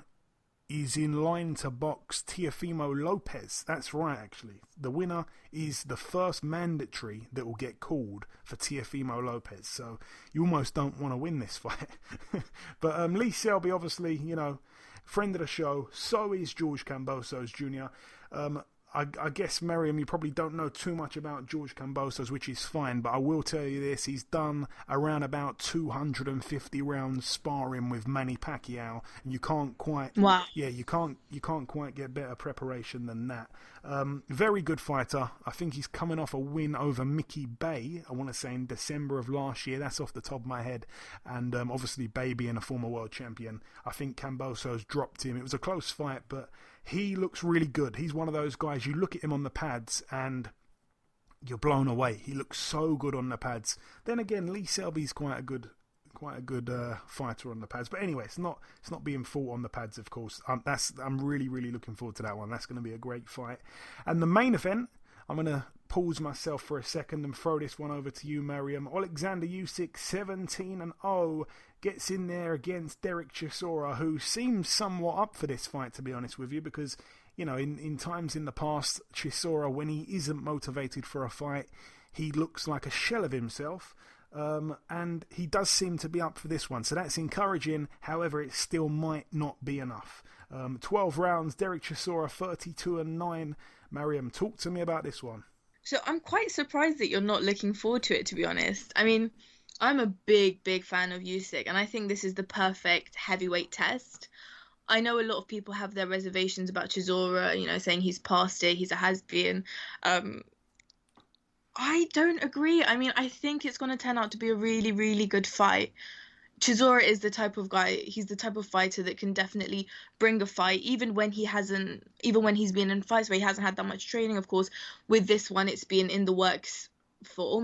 is in line to box Teofimo Lopez. That's right, actually. The winner is the first mandatory that will get called for Teofimo Lopez. So you almost don't want to win this fight. But Lee Selby, obviously, friend of the show. So is George Kambosos Jr. I guess, Mariam, you probably don't know too much about George Kambosos, which is fine, but I will tell you this, he's done around about 250 rounds sparring with Manny Pacquiao, and you can't quite... Wow. Yeah, you can't quite get better preparation than that. Very good fighter. I think he's coming off a win over Mickey Bay, I want to say in December of last year. That's off the top of my head. And obviously, Bay being a former world champion, I think Kambosos dropped him. It was a close fight, but he looks really good. He's one of those guys, you look at him on the pads and you're blown away. He looks so good on the pads. Then again, Lee Selby's quite a good fighter on the pads. But anyway, it's not being fought on the pads, of course. I'm really, really looking forward to that one. That's going to be a great fight. And the main event, I'm going to pause myself for a second and throw this one over to you, Mariam. Alexander Usyk, 17-0, gets in there against Derek Chisora, who seems somewhat up for this fight, to be honest with you, because, you know, in times in the past, Chisora, when he isn't motivated for a fight, he looks like a shell of himself. And he does seem to be up for this one, so that's encouraging. However, it still might not be enough. 12 rounds, Derek Chisora 32-9. Mariam, talk to me about this one. So I'm quite surprised that you're not looking forward to it, to be honest. I mean, I'm a big fan of Usyk, and I think this is the perfect heavyweight test. I know a lot of people have their reservations about Chisora, you know, saying he's past it, he's a has-been. I don't agree. I mean, I think it's going to turn out to be a really, really good fight. Chisora is the type of guy, he's the type of fighter that can definitely bring a fight, even when he's been in fights where he hasn't had that much training. Of course, with this one, it's been in the works for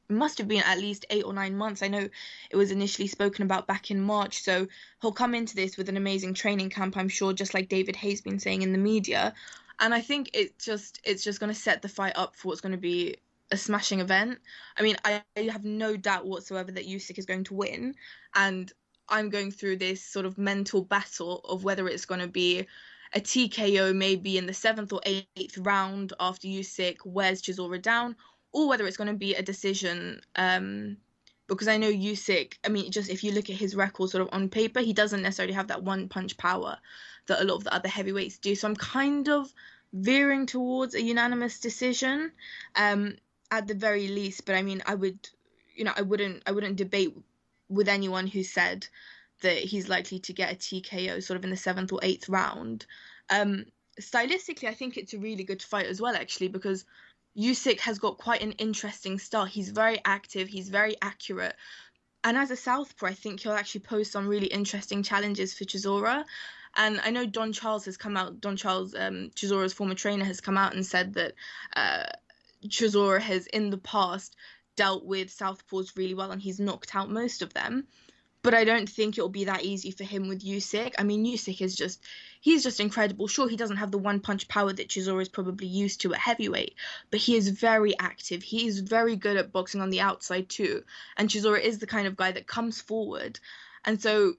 must have been at least 8 or 9 months. I know it was initially spoken about back in March, so he'll come into this with an amazing training camp, I'm sure, just like David Hayes been saying in the media. And I think it's just going to set the fight up for what's going to be a smashing event. I mean, I have no doubt whatsoever that Usyk is going to win, and I'm going through this sort of mental battle of whether it's going to be a TKO maybe in the 7th or 8th round after Usyk wears Chisora down, or whether it's going to be a decision, because I know Usyk, I mean, just if you look at his record sort of on paper, he doesn't necessarily have that one-punch power that a lot of the other heavyweights do. So I'm kind of veering towards a unanimous decision, at the very least. But I mean, I wouldn't debate with anyone who said that he's likely to get a TKO sort of in the 7th or 8th round. Stylistically, I think it's a really good fight as well, actually, because Usyk has got quite an interesting style. He's very active, he's very accurate. And as a southpaw, I think he'll actually pose some really interesting challenges for Chisora. And I know Don Charles, Chisora's former trainer, has come out and said that Chisora has in the past dealt with southpaws really well and he's knocked out most of them. But I don't think it'll be that easy for him with Usyk. I mean, Usyk he's just incredible. Sure, he doesn't have the one-punch power that Chisora is probably used to at heavyweight, but he is very active. He is very good at boxing on the outside too. And Chisora is the kind of guy that comes forward. And so,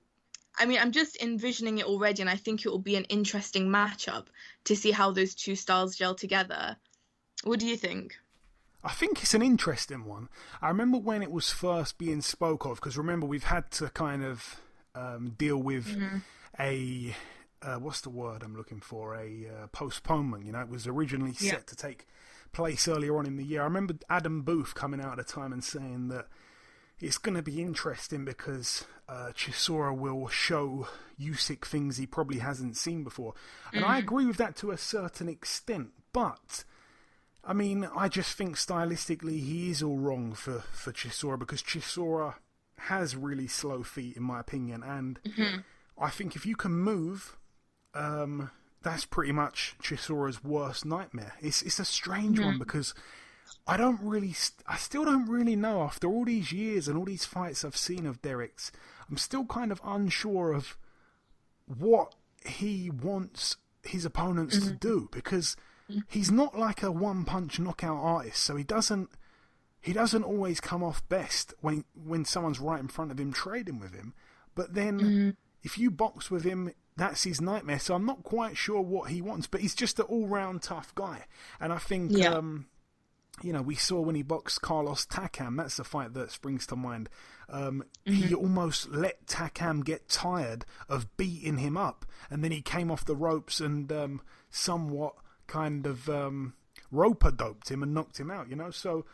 I mean, I'm just envisioning it already, and I think it will be an interesting matchup to see how those two styles gel together. What do you think? I think it's an interesting one. I remember when it was first being spoke of, because remember, we've had to kind of deal with a, what's the word I'm looking for, a postponement. You know, it was originally set to take place earlier on in the year. I remember Adam Booth coming out at the time and saying that it's going to be interesting because Chisora will show Usyk things he probably hasn't seen before. And I agree with that to a certain extent, but I mean, I just think stylistically he is all wrong for Chisora, because Chisora has really slow feet, in my opinion, and I think if you can move, that's pretty much Chisora's worst nightmare. It's a strange one, because I still don't really know, after all these years and all these fights I've seen of Derek's, I'm still kind of unsure of what he wants his opponents to do, because he's not like a one-punch knockout artist, so he doesn't always come off best when someone's right in front of him trading with him. But then if you box with him, that's his nightmare. So I'm not quite sure what he wants, but he's just an all-round tough guy. And I think, you know, we saw when he boxed Carlos Takam, that's the fight that springs to mind. He almost let Takam get tired of beating him up, and then he came off the ropes and somewhat kind of rope-a-doped him and knocked him out, you know. So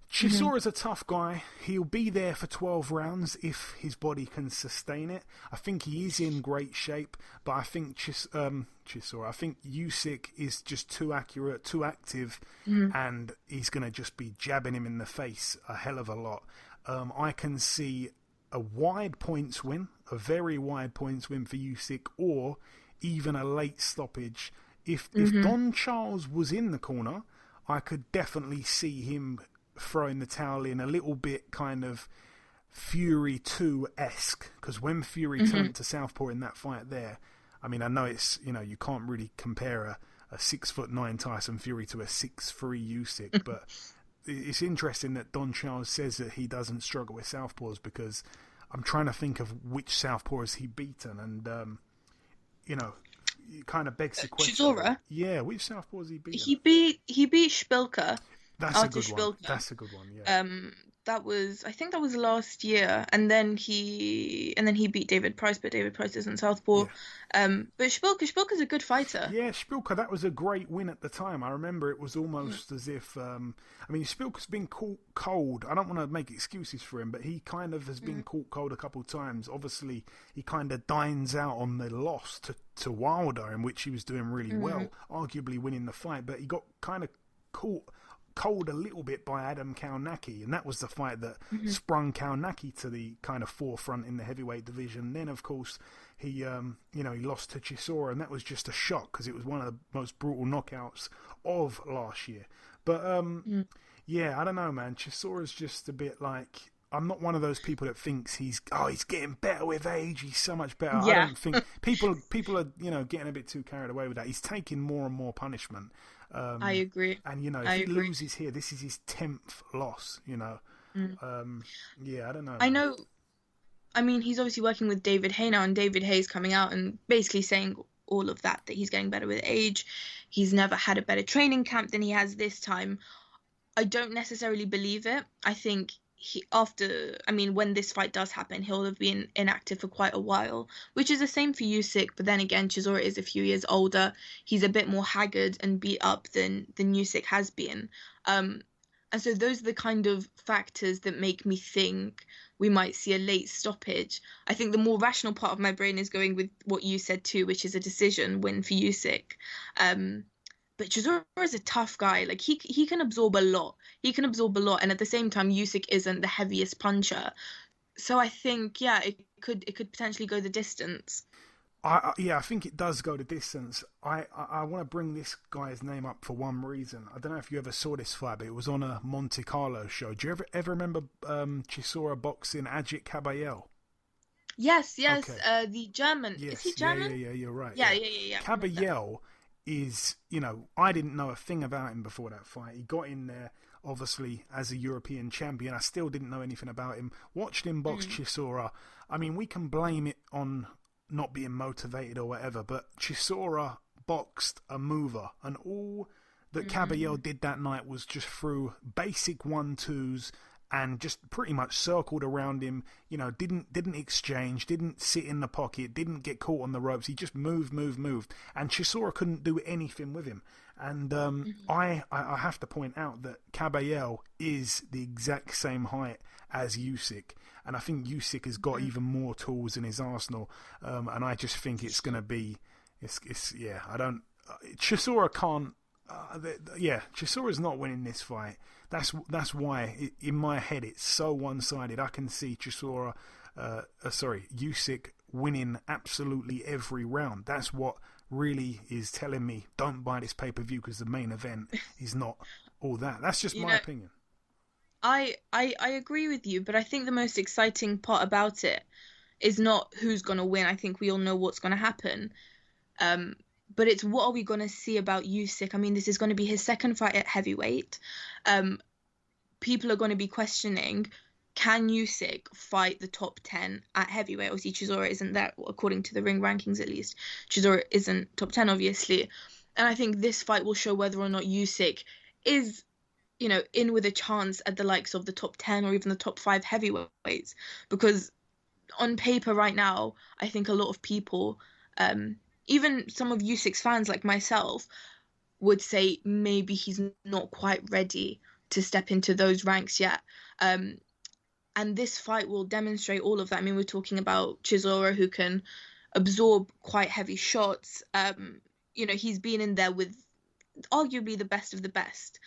Chisora's a tough guy. He'll be there for 12 rounds if his body can sustain it. I think he is in great shape, but I think I think Usyk is just too accurate, too active, and he's going to just be jabbing him in the face a hell of a lot. I can see a wide points win, a very wide points win for Usyk, or even a late stoppage. If Don Charles was in the corner, I could definitely see him throwing the towel in a little bit, kind of Fury 2-esque, because when Fury turned to southpaw in that fight there, I mean, I know it's, you know, you can't really compare 6'9" Tyson Fury to a 6'3" Usyk. But it's interesting that Don Charles says that he doesn't struggle with southpaws, because I'm trying to think of which southpaw has he beaten, and it kind of begs the question. Chisora? Yeah, which southpaw has he beaten? He beat Spilka. That's a good one. That's a good one. Yeah. I think that was last year, and then he beat David Price, but David Price isn't southpaw. Yeah. But Spilka's a good fighter. Yeah, Spilka, that was a great win at the time. I remember it was almost as if Spilka's been caught cold. I don't want to make excuses for him, but he kind of has been caught cold a couple of times. Obviously, he kind of dines out on the loss to Wilder, in which he was doing really well, arguably winning the fight, but he got kind of caught cold a little bit by Adam Kaunaki, and that was the fight that sprung Kaunaki to the kind of forefront in the heavyweight division. Then, of course, he lost to Chisora, and that was just a shock, because it was one of the most brutal knockouts of last year. But yeah, I don't know, man. Chisora's just a bit like, I'm not one of those people that thinks he's getting better with age. He's so much better. Yeah. I don't think people are getting a bit too carried away with that. He's taking more and more punishment. I agree. And if he loses here, this is his 10th loss. Yeah, I don't know. I know. I mean, he's obviously working with David Hay now, and David Hay's coming out and basically saying all of that he's getting better with age. He's never had a better training camp than he has this time. I don't necessarily believe it. I think when this fight does happen, he'll have been inactive for quite a while, which is the same for Usyk. But then again, Chisora is a few years older. He's a bit more haggard and beat up than Usyk has been. And so those are the kind of factors that make me think we might see a late stoppage. I think the more rational part of my brain is going with what you said too, which is a decision win for Usyk. But Chisora is a tough guy. Like, he can absorb a lot. And at the same time, Usyk isn't the heaviest puncher. So I think, it could potentially go the distance. I think it does go the distance. I want to bring this guy's name up for one reason. I don't know if you ever saw this fight, but it was on a Monte Carlo show. Do you ever remember Chisora boxing Ajit Caballel? Yes, okay. The German. Yes, is he German? Yeah, you're right. Yeah. Caballel is, I didn't know a thing about him before that fight. He got in there, obviously, as a European champion. I still didn't know anything about him. Watched him box Chisora. I mean, we can blame it on not being motivated or whatever, but Chisora boxed a mover, and all that Caballel did that night was just through basic 1-2s and just pretty much circled around him, didn't exchange, didn't sit in the pocket, didn't get caught on the ropes. He just moved. And Chisora couldn't do anything with him. And I have to point out that Caballel is the exact same height as Usyk. And I think Usyk has got even more tools in his arsenal. And I just think it's going to be... Chisora can't... Chisora's not winning this fight. That's why in my head it's so one-sided. I can see Usyk winning absolutely every round. That's what really is telling me don't buy this pay-per-view, because the main event is not all that. That's just my opinion. I agree with you, but I think the most exciting part about it is not who's going to win. I think we all know what's going to happen. But it's what are we going to see about Usyk? I mean, this is going to be his second fight at heavyweight. People are going to be questioning, can Usyk fight the top 10 at heavyweight? Obviously, Chisora isn't there, according to the ring rankings at least. Chisora isn't top 10, obviously. And I think this fight will show whether or not Usyk is, in with a chance at the likes of the top 10 or even the top 5 heavyweights. Because on paper right now, I think a lot of people... even some of Usyk's fans like myself would say maybe he's not quite ready to step into those ranks yet. And this fight will demonstrate all of that. I mean, we're talking about Chisora, who can absorb quite heavy shots. He's been in there with arguably the best of the best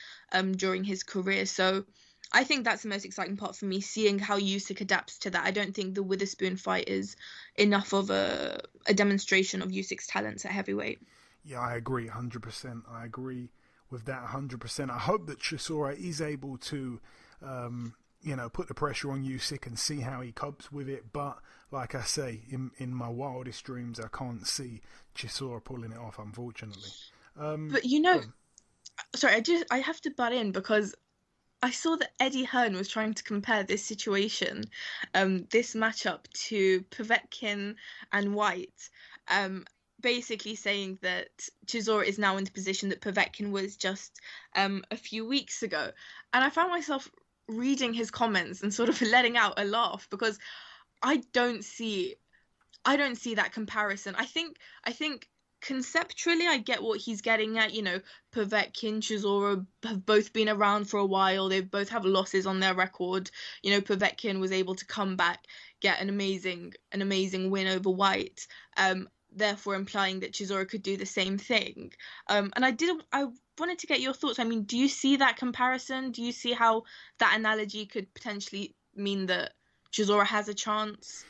during his career. So I think that's the most exciting part for me, seeing how Usyk adapts to that. I don't think the Witherspoon fight is enough of a demonstration of Usyk's talents at heavyweight. Yeah, I agree 100%. I agree with that 100%. I hope that Chisora is able to, put the pressure on Usyk and see how he copes with it. But like I say, in my wildest dreams, I can't see Chisora pulling it off, unfortunately. But sorry, I have to butt in because I saw that Eddie Hearn was trying to compare this situation, this matchup to Povetkin and White, basically saying that Chisora is now in the position that Povetkin was just a few weeks ago. And I found myself reading his comments and sort of letting out a laugh because I don't see that comparison. I think conceptually I get what he's getting at. Povetkin, Chisora have both been around for a while. They both have losses on their record. Povetkin was able to come back, get an amazing win over White, therefore implying that Chisora could do the same thing. And I wanted to get your thoughts. I mean, do you see that comparison? Do you see how that analogy could potentially mean that Chisora has a chance?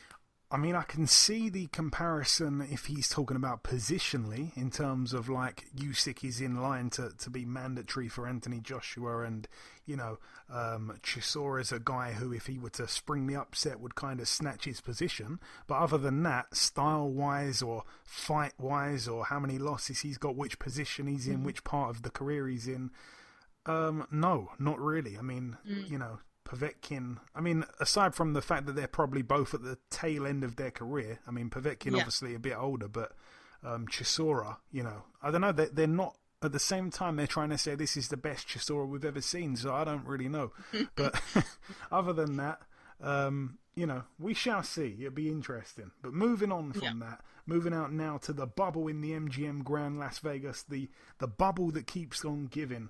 I mean, I can see the comparison if he's talking about positionally, in terms of like Usyk is in line to be mandatory for Anthony Joshua, and Chisora is a guy who, if he were to spring the upset, would kind of snatch his position. But other than that, style-wise or fight-wise, or how many losses he's got, which position he's in, which part of the career he's in, no, not really. I mean, Povetkin, aside from the fact that they're probably both at the tail end of their career, Povetkin obviously a bit older, but Chisora, I don't know, they're not, at the same time they're trying to say this is the best Chisora we've ever seen, so I don't really know. But other than that, we shall see. It'll be interesting. But moving on from that, moving out now to the bubble in the MGM Grand Las Vegas, the bubble that keeps on giving.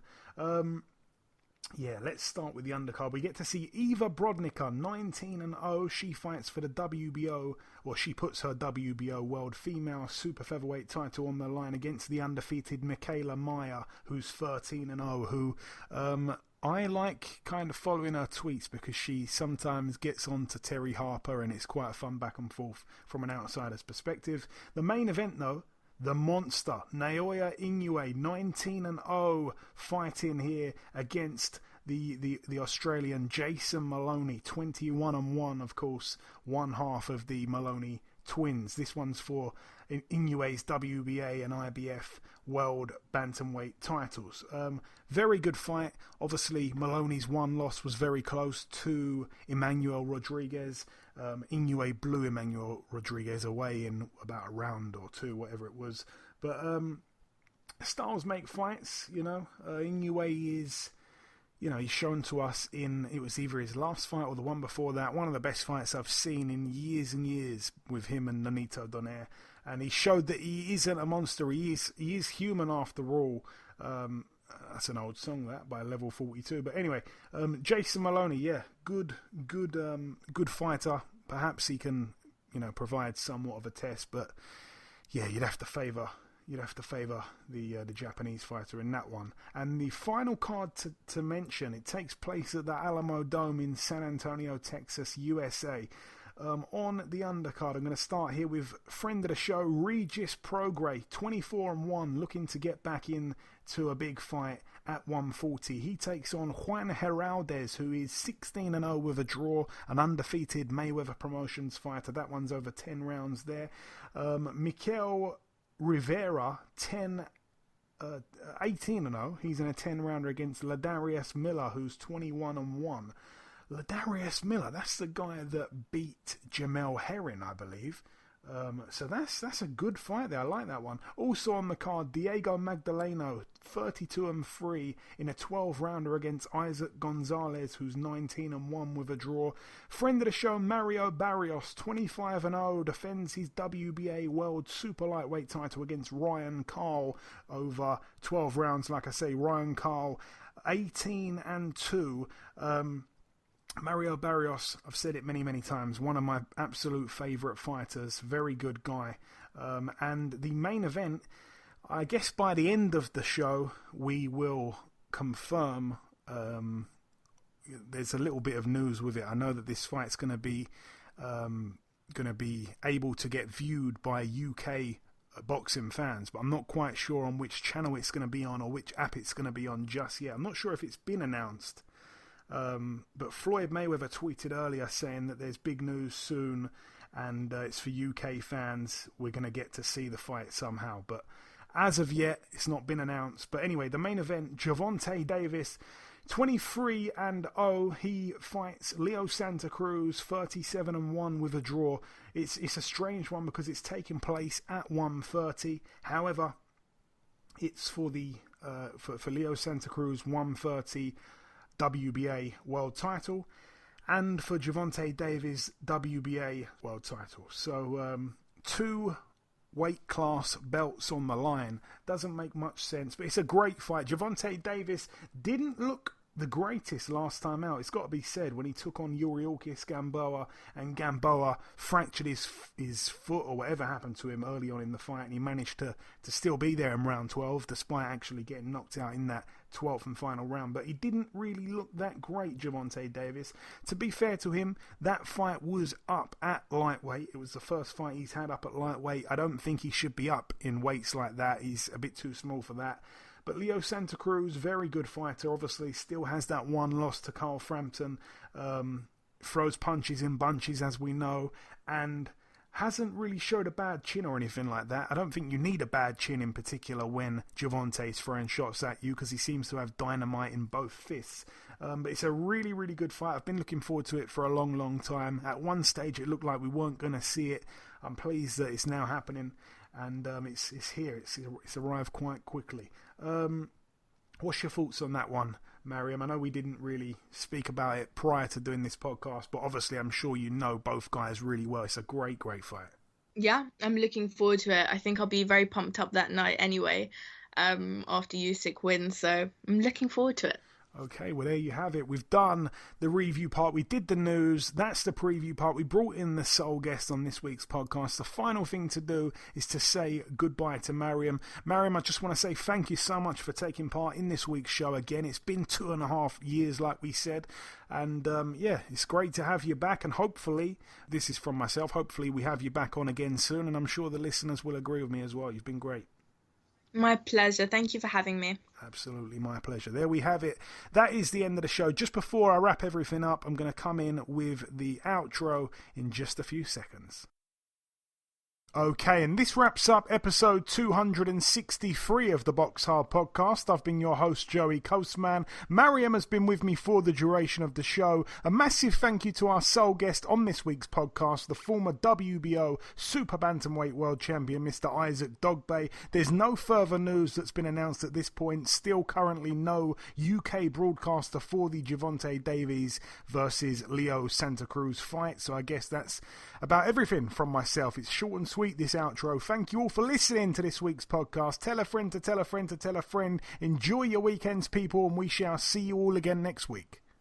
Let's start with the undercard. We get to see Eva Brodnicka, 19-0. She fights for the WBO, or she puts her WBO World Female Super Featherweight title on the line against the undefeated Michaela Mayer, who's 13-0, who I like kind of following her tweets because she sometimes gets on to Terry Harper, and it's quite a fun back and forth from an outsider's perspective. The main event, though, the monster, Naoya Inoue, 19-0, fighting here against the Australian Jason Maloney, 21-1, of course, one half of the Maloney twins. This one's for Inoue's WBA and IBF World Bantamweight titles. Very good fight. Obviously, Maloney's one loss was very close to Emmanuel Rodriguez. Inoue blew Emmanuel Rodriguez away in about a round or two, whatever it was. But styles make fights, Inoue is, he's shown to us it was either his last fight or the one before that, one of the best fights I've seen in years and years with him and Nonito Donaire. And he showed that he isn't a monster. He is human after all. That's an old song, that, by Level 42. But anyway, Jason Maloney, good fighter. Perhaps he can, provide somewhat of a test. But you'd have to favour the Japanese fighter in that one. And the final card to mention, it takes place at the Alamo Dome in San Antonio, Texas, USA. On the undercard, I'm going to start here with friend of the show, Regis Prograis, 24-1, looking to get back into a big fight at 140. He takes on Juan Heraldez, who is 16-0 with a draw, an undefeated Mayweather Promotions fighter. That one's over 10 rounds there. Mikel Rivera, 18-0. He's in a 10-rounder against Ladarius Miller, who's 21-1. Ladarius Miller, that's the guy that beat Jamel Herring, I believe. So that's a good fight there. I like that one. Also on the card, Diego Magdaleno, 32-3 in a 12-rounder against Isaac Gonzalez, who's 19-1 with a draw. Friend of the show, Mario Barrios, 25-0, defends his WBA World Super Lightweight title against Ryan Carl over 12 rounds. Like I say, Ryan Carl, 18-2. Mario Barrios, I've said it many, many times, one of my absolute favourite fighters, very good guy. And the main event, I guess by the end of the show, we will confirm, there's a little bit of news with it. I know that this fight's going to be able to get viewed by UK boxing fans, but I'm not quite sure on which channel it's going to be on or which app it's going to be on just yet. I'm not sure if it's been announced. But Floyd Mayweather tweeted earlier saying that there's big news soon and it's for UK fans. We're going to get to see the fight somehow. But as of yet, it's not been announced. But anyway, the main event, Gervonta Davis, 23-0. He fights Leo Santa Cruz, 37-1 with a draw. It's a strange one because it's taking place at 130. However, it's for the for Leo Santa Cruz 130 WBA world title, and for Gervonta Davis WBA world title. So 2 weight class belts on the line. Doesn't make much sense, but it's a great fight. Gervonta Davis didn't look the greatest last time out, it's got to be said, when he took on Yuriorkis Gamboa, and Gamboa fractured his foot or whatever happened to him early on in the fight, and he managed to still be there in round 12 despite actually getting knocked out in that 12th and final round. But he didn't really look that great, Gervonta Davis. To be fair to him, that fight was up at lightweight. It was the first fight he's had up at lightweight. I don't think he should be up in weights like that. He's a bit too small for that. But Leo Santa Cruz, very good fighter, obviously still has that one loss to Carl Frampton, throws punches in bunches, as we know, and hasn't really showed a bad chin or anything like that. I don't think you need a bad chin in particular when Gervonta's throwing shots at you, because he seems to have dynamite in both fists. But it's a really, really good fight. I've been looking forward to it for a long, long time. At one stage it looked like we weren't going to see it. I'm pleased that it's now happening, and it's here. It's arrived quite quickly. What's your thoughts on that one, Mariam? I know we didn't really speak about it prior to doing this podcast, but obviously I'm sure you know both guys really well. It's a great, great fight. Yeah, I'm looking forward to it. I think I'll be very pumped up that night anyway, after Usyk wins, so I'm looking forward to it. Okay, well, there you have it. We've done the review part. We did the news. That's the preview part. We brought in the sole guest on this week's podcast. The final thing to do is to say goodbye to Mariam. Mariam, I just want to say thank you so much for taking part in this week's show again. It's been 2.5 years, like we said. And, yeah, it's great to have you back. And hopefully, this is from myself, hopefully we have you back on again soon. And I'm sure the listeners will agree with me as well. You've been great. My pleasure. Thank you for having me. Absolutely, my pleasure. There we have it. That is the end of the show. Just before I wrap everything up, I'm going to come in with the outro in just a few seconds. Okay, and this wraps up episode 263 of the BoxHard Podcast. I've been your host, Joey Coastman. Mariam has been with me for the duration of the show. A massive thank you to our sole guest on this week's podcast, the former WBO Super-Bantamweight World Champion, Mr. Isaac Dogboe. There's no further news that's been announced at this point. Still currently no UK broadcaster for the Gervonta Davis versus Leo Santa Cruz fight. So I guess that's about everything from myself. It's short and sweet, this outro. Thank you all for listening to this week's podcast. Tell a friend to tell a friend to tell a friend. Enjoy your weekends, people, and we shall see you all again next week.